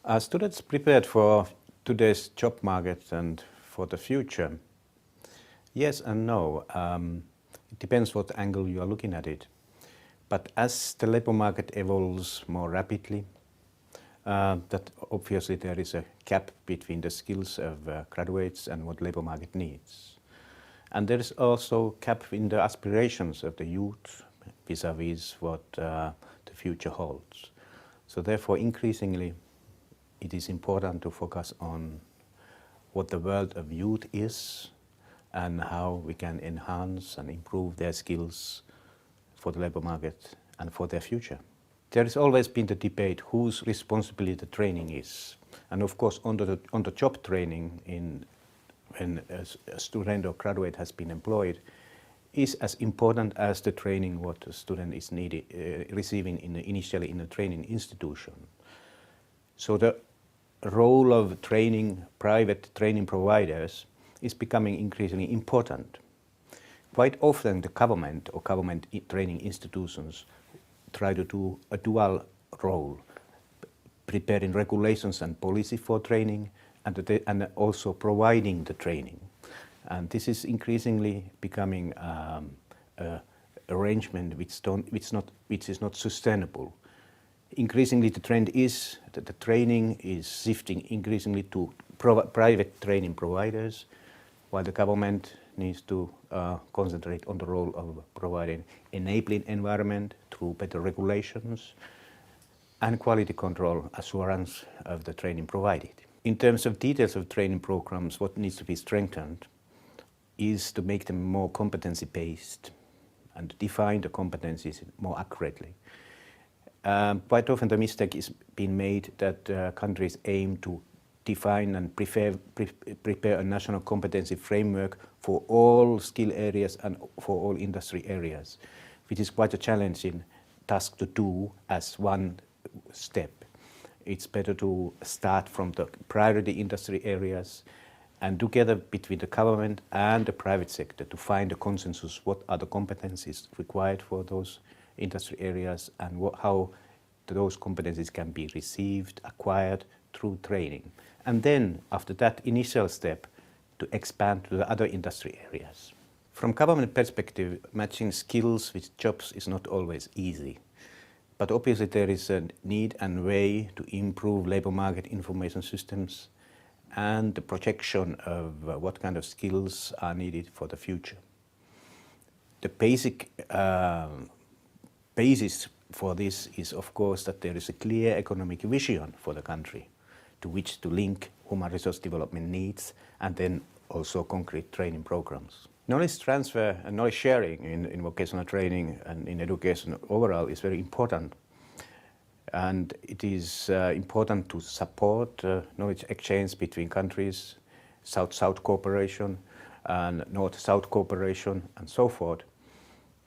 Are students prepared for today's job market and for the future? Yes and no. It depends what angle you are looking at it. But as the labor market evolves more rapidly, that obviously there is a gap between the skills of graduates and what labor market needs. And there is also a gap in the aspirations of the youth vis-a-vis what the future holds. So therefore, increasingly, it is important to focus on what the world of youth is and how we can enhance and improve their skills for the labor market and for their future. There has always been the debate whose responsibility the training is. And of course, on the job training, when a student or graduate has been employed, is as important as the training what the student is receiving initially in a training institution. So the role of private training providers is becoming increasingly important. Quite often the government or government training institutions try to do a dual role, preparing regulations and policy for training and also providing the training. And this is increasingly becoming an arrangement which is not sustainable. Increasingly the trend is that the training is shifting increasingly to private training providers, while the government needs to concentrate on the role of providing enabling environment through better regulations and quality control assurance of the training provided. In terms of details of training programs, what needs to be strengthened is to make them more competency-based and define the competencies more accurately. Quite often the mistake is being made that countries aim to define and prepare a national competency framework for all skill areas and for all industry areas, which is quite a challenging task to do as one step. It's better to start from the priority industry areas and together between the government and the private sector to find a consensus what are the competencies required for those industry areas and how those competencies can be received, acquired through training. And then after that initial step to expand to the other industry areas. From government perspective, matching skills with jobs is not always easy. But obviously there is a need and way to improve labor market information systems and the projection of what kind of skills are needed for the future. The basic basis for this is, of course, that there is a clear economic vision for the country to which to link human resource development needs and then also concrete training programs. Knowledge transfer and knowledge sharing in vocational training and in education overall is very important. And it is important to support knowledge exchange between countries, South-South cooperation and North-South cooperation and so forth.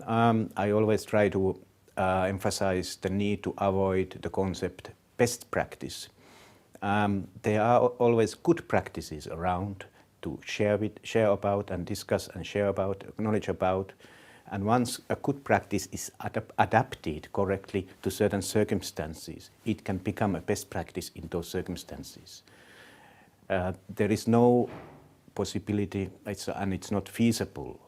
I always try to emphasize the need to avoid the concept best practice. There are always good practices around to share about and discuss and share about, knowledge about. And once a good practice is adapted correctly to certain circumstances, it can become a best practice in those circumstances. There is no possibility, and it's not feasible,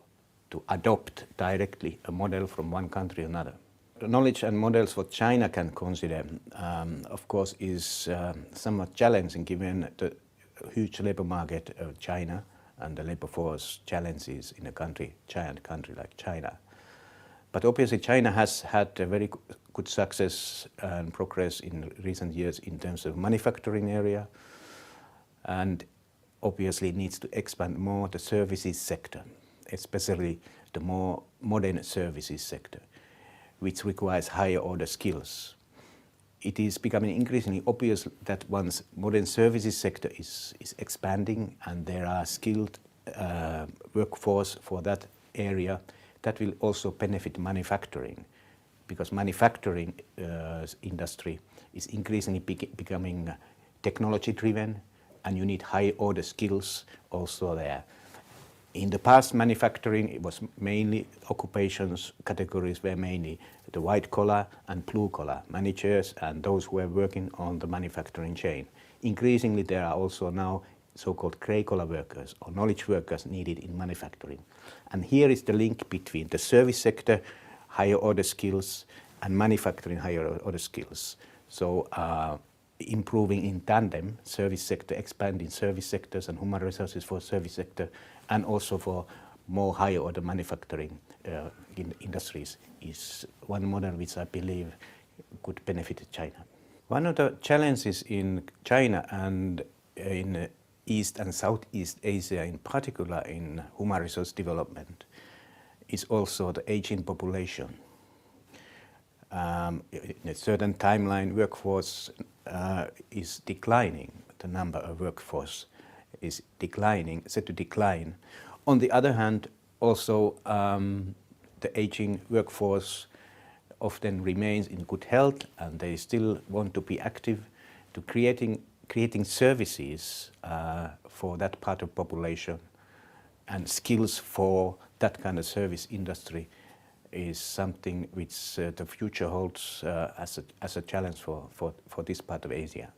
to adopt directly a model from one country to another. The knowledge and models what China can consider, of course, is somewhat challenging given the huge labor market of China and the labor force challenges in a giant country like China. But obviously China has had a very good success and progress in recent years in terms of manufacturing area, and obviously needs to expand more the services sector, especially the more modern services sector, which requires higher order skills. It is becoming increasingly obvious that once modern services sector is expanding and there are skilled workforce for that area, that will also benefit manufacturing, because manufacturing industry is increasingly becoming technology driven and you need high order skills also there. In the past, manufacturing, it was mainly occupations, categories were mainly the white collar and blue collar managers and those who are working on the manufacturing chain. Increasingly there are also now so-called grey collar workers or knowledge workers needed in manufacturing. And here is the link between the service sector, higher order skills, and manufacturing higher order skills. So improving in tandem service sector, expanding service sectors and human resources for service sector, and also for more higher order manufacturing industries is one model which I believe could benefit China. One of the challenges in China and in East and Southeast Asia in particular in human resource development is also the aging population. In a certain timeline, workforce is declining. The number of workforce is declining, set to decline. On the other hand, also the aging workforce often remains in good health and they still want to be active to creating services for that part of population, and skills for that kind of service industry is something which the future holds as a challenge for this part of Asia.